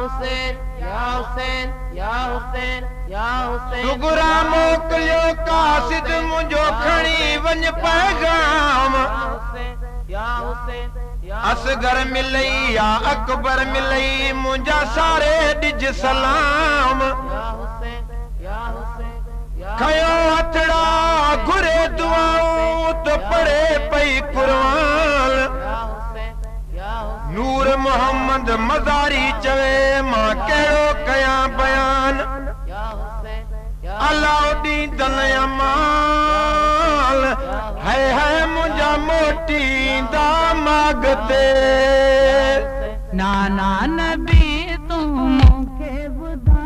हुसैन या हुसैन या हुसैन या हुसैन सुगरा मोकिलियो कासिद मुंहिंजो खणी वञ पैगाम या हुसैन असगर मिलई या अकबर मिलई मुंहिंजा सारे ॾिज सलाम खयो हथड़ा घुरे दुआऊं तो पढ़े पई कुरान नूर मोहम्मद मज़ारी चवे मां कहिड़ो कयां बयान अलाउद्दीन दनया माल है मुंहिंजा मोटींदा मागते नाना नबी तूं मूंखे ॿुधा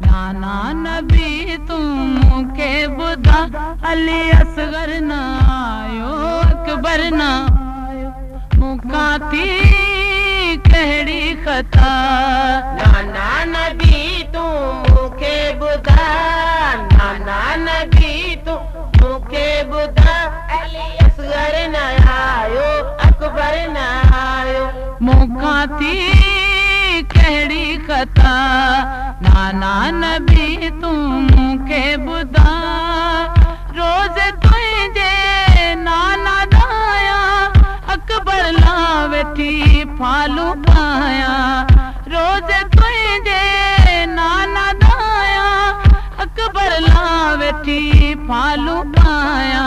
नाना नबी तूं मूंखे ॿुधा अली असगर न आयो अकबर न आयो मूंखां थी कहिड़ी ख़ता नाना नबी तूं मूंखे ॿुधा नाना नबी तूं मूंखे ॿुधा अली असगर न आयो अकबर न आयो मूंखां थी कहिड़ी ख़ता नाना नबी तूं मूंखे ॿुधा रोज़ तुंहिंजे नाना ॾाया अकबर ला वेठी फालू पाया रोज़ तुंहिंजे नाना ॾाया अकबर ला वेठी फालू पाया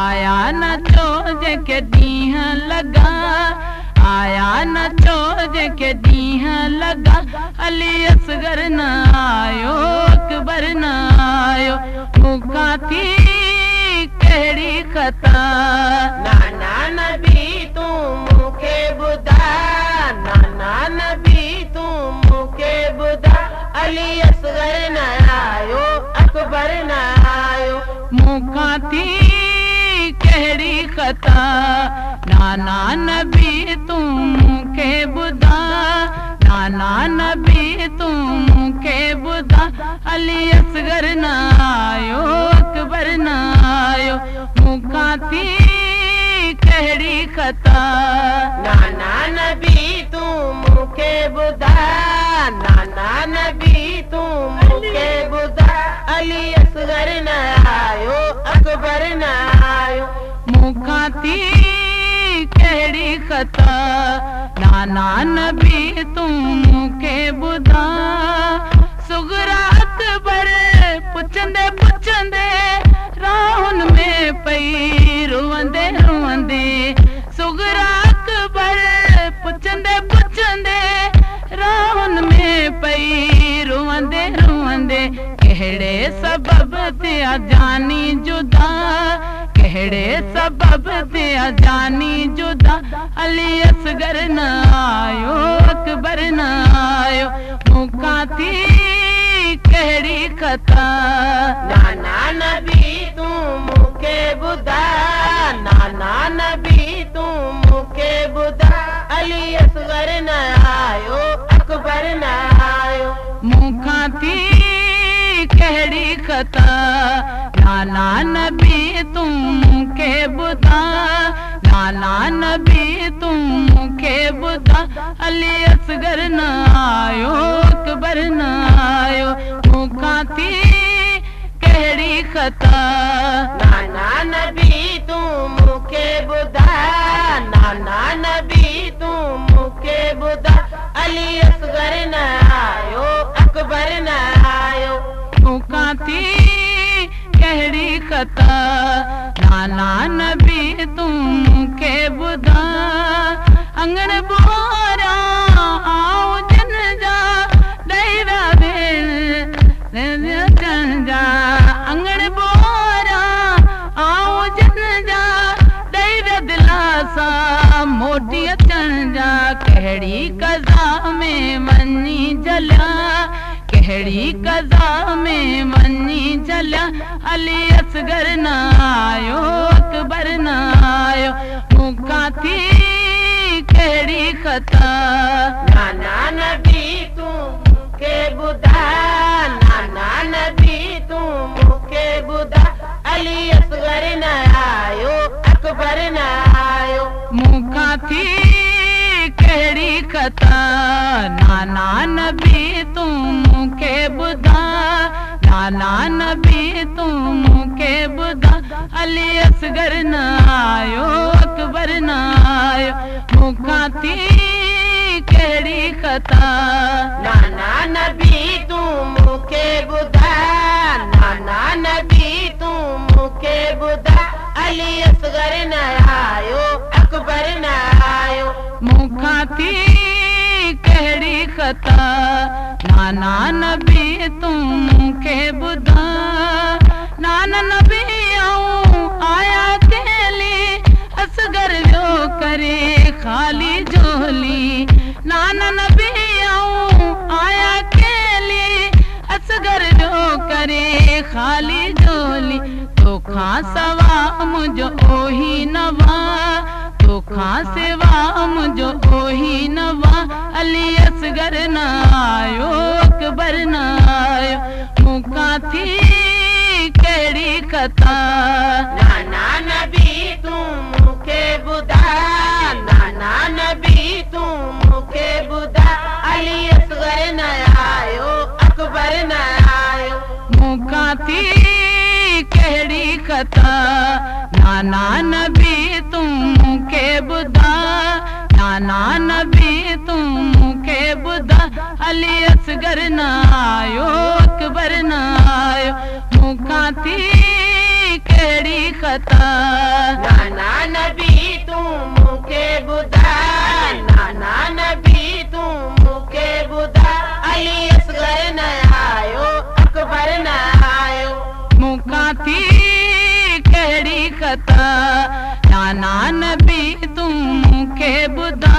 आया न चो जंहिंखे ॾींहं लॻा आया न चो जंहिंखे ॾींहं लॻा अली असगर न आयो अकबर न आयो मूंखां थी कहिड़ी ख़ता नाना नबी तूं मूंखे ॿुधा नाना नबी तूं मूंखे ॿुधा अली असगर न आयो अकबर न आयो मूंखां थी कहिड़ी ख़ता नाना नबी तूं मूंखे ॿुधा नाना नबी तूं मूंखे ॿुधा अली असगर न आयो अकबर न आयो मूंखां थी कहिड़ी ख़ता नाना नबी तूं मूंखे ॿुधा नाना नबी तूं मूंखे ॿुधा अली असगर न आयो अकबर न आयो मूंखां थी कहिड़ी ख़ता नाना नबी तूं मूंखे ॿुधा सुगरा अकबर पुछंदे पुछंदे राहुनि में पई रुअंदे रुअंदे सुगरा अकबर पुछंदे पुछंदे राहुनि में पई रुअंदे रुअंदे कहिड़े सबब ते जानी जुदा कहिड़े सबब ते जानी जुदा अली असगर न आयो अकबर न आयो मूंखां थी कहिड़ी ख़ता नाना नबी तूं मूंखे ॿुधा नाना नबी तूं मूंखे ॿुधा अली असगर न आयो अकबर न आयो मूंखां थी कहिड़ी ख़ता नाना नबी तूं मूंखे ॿुधा नाना नबी तूं मूंखे ॿुधा अली असगर न आयो अकबर न आयो मूंखां थी कहिड़ी ख़ता नाना नबी तूं मूंखे ॿुधा नाना नबी तूं मूंखे ॿुधा अली असगर न आयो अकबर न आयो मूंखां थी कहिड़ी ख़ता नाना नबी तूं मूंखे ॿुधा अंगण ॿुहारा आऊं जन जा ॾेई विया भेण जा अंगण ॿुहारा आऊं जन जा ॾेई विया दिलासा मोटी अचण जा कहिड़ी कज़ा में वञी जलिया कहिड़ी कज़ा में वञी जलिया अली असगर न आयो अकबर न आयो मूंखां थी कहिड़ी ख़ता नाना नबी तूं मूंखे ॿुधा नाना नबी तूं मूंखे ॿुधा अली असगर न आयो अकबर न आयो मूंखां थी कहिड़ी ख़ता नाना नबी तूं मूंखे ॿुधा नाना नबी तूं मूंखे ॿुधा अली असगर न आयो अकबर न आयो मूंखां थी कहिड़ी ख़ता नाना नबी तूं मूंखे ॿुधा नाना नबी तूं मूंखे ॿुधा अली असगर न आयो अकबर न आयो मूंखां थी कहिड़ी ख़ता नाना नबी तूं मूंखे ॿुधा नाना नबी आऊं आया केली असगर जो करे ख़ाली झोली नाना नबी आऊं आया केली असगर जो करे ख़ाली झोली तोखां सवा मुंहिंजो ओही नवा तोखां सिवा मुंहिंजो ओही नवा अली असगर न आयो अकबर न आयो मूंखां थी कहिड़ी ख़ता नाना नबी तूं मूंखे ॿुधा नाना नबी तूं मूंखे ॿुधा अली असगर न आयो अकबर न आयो मूंखां थी कहिड़ी ख़ता नाना नबी तूं मूंखे ॿुधा नाना नबी तूं मूंखे ॿुधा अली असगर न आयो अकबर न आयो मूंखां थी कहिड़ी ख़ता नाना नबी तूं मूंखे ॿुधा नाना नबी तूं मूंखे ॿुधा अली असगर न आयो अकबर न आयो मूंखां थी कहिड़ी ख़ता नाना नबी तूं मूंखे ॿुधा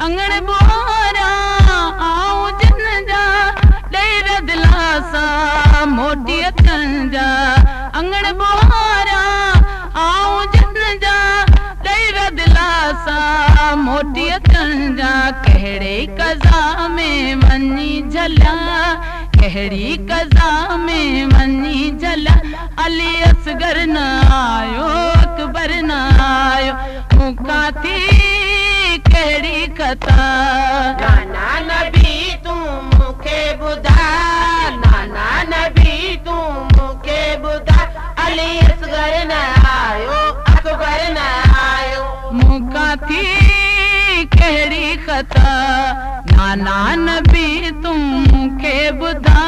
अंगण ॿोरा आऊं जिन जा ॾेई दिलासा मोटी अचनि जा अंगण ॿोरा आऊं जिन जा ॾेई दिलासा मोटी अचनि जा कहिड़े कज़ा में वञी झलिया कहिड़ी कज़ा में वञी झलिया अली असगर न आयो अकबर न आयो मूंखां थी कहिड़ी ख़ता नाना नबी तूं मूंखे ॿुधा नाना नबी तूं मूंखे ॿुधा अली असगर न आयो अकबर न आयो मूंखां थी कहिड़ी ख़ता नाना नबी तूं मूंखे ॿुधा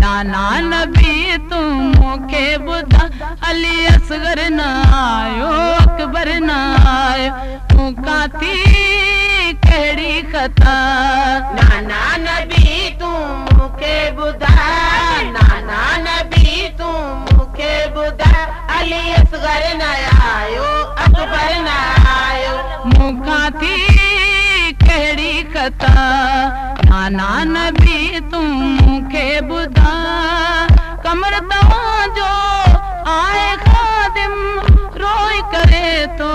नाना नबी तूं मूंखे ॿुधा अली असगर न आयो अकबर न आयो मूंखां थी कहिड़ी ख़ता नाना नबी तूं मूंखे ॿुधा नाना नबी तूं मूंखे ॿुधा अली असगर न आयो अकबर न आयो मूंखां थी कहिड़ी ख़ता नाना नबी तूं मूंखे ॿुधा कमर तव्हांजो आहे ख़ादिम रोई करे तो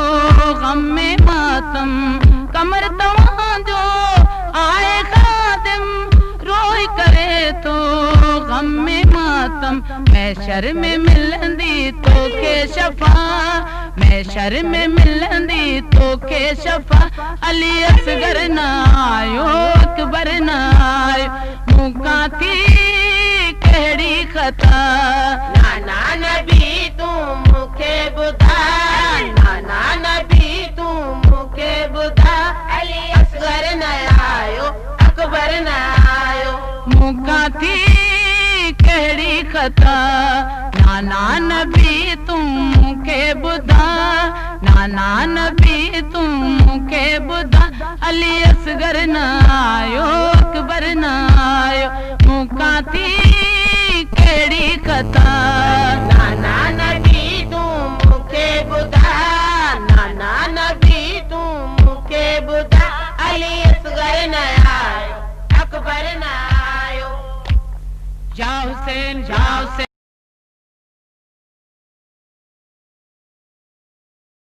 ग़म में मातम कमर तव्हांजो आहे ख़ादिम रोई करे तो ग़म में मातम महशर में मिलंदी तोखे शफ़ा महशर में मिलंदी तोखे शफ़ा अली असगर न आयो अकबर न आयो मूंखां थी कहिड़ी ख़ता नाना नबी तूं मूंखे ॿुधा नाना नबी तूं मूंखे ॿुधा अली असगर न आयो अकबर न आयो मूंखां थी कहिड़ी ख़ता नाना नबी तूं मूंखे ॿुधा नाना नबी तूं मूंखे ॿुधा अली असगर न आयो अकबर न आयो मूंखां थी कहिड़ी ख़ता नाना नबी तूं मूंखे ॿुधा नाना नबी तूं मूंखे ॿुधा अली असगर न आयो अकबर न आयो या हुसैन या